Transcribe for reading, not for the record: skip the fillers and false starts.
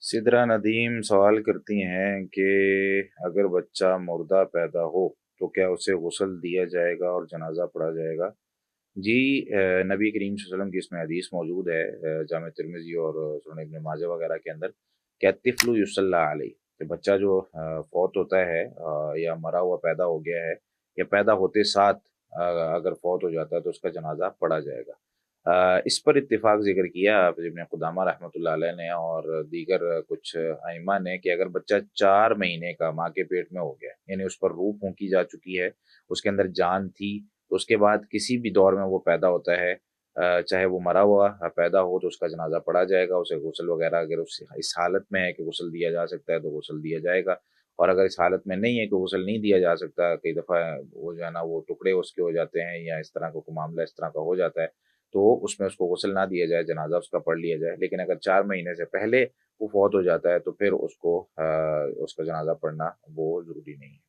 सिदरा नदीम सवाल करती हैं कि अगर बच्चा मुर्दा पैदा हो तो क्या उसे गुस्ल दिया जाएगा और जनाजा पढ़ा जाएगा। जी। नबी करीम सल्लल्लाहु अलैहि वसल्लम की इसमें हदीस मौजूद है, जामे तिर्मिज़ी और सुनन इब्न माजा वगैरह के अंदर, क्या तिफलु युसल्ला अलैह, कि बच्चा जो फौत होता है या मरा हुआ पैदा हो गया है या पैदा होते साथ अगर फौत हो जाता है तो उसका जनाजा पढ़ा जाएगा। इस पर इत्तिफाक ज़िक्र किया आप इब्न क़ुदामा रहमतुल्लाह अलैह ने और दीगर कुछ अइम्मा ने कि अगर बच्चा 4 महीने का माँ के पेट में हो गया, यानी उस पर रूह फूँकी जा चुकी है, उसके अंदर जान थी, तो उसके बाद किसी भी दौर में वो पैदा होता है, चाहे वो मरा हुआ पैदा हो तो उसका जनाजा पढ़ा जाएगा, उसे गुस्ल वगैरह अगर उस इस हालत में है कि गुस्ल दिया जा सकता है तो गुस्ल दिया जाएगा। और अगर इस हालत में नहीं है कि गुस्ल नहीं दिया जा सकता, कई दफ़ा वो जो है ना वो टुकड़े उसके हो जाते हैं या इस तरह का कोई मामला इस तरह का हो जाता है, तो उसमें उसको गुस्ल ना दिया जाए, जनाजा उसका पढ़ लिया जाए। लेकिन अगर 4 महीने से पहले वो फ़ौत हो जाता है तो फिर उसको उसका जनाजा पढ़ना वो ज़रूरी नहीं है।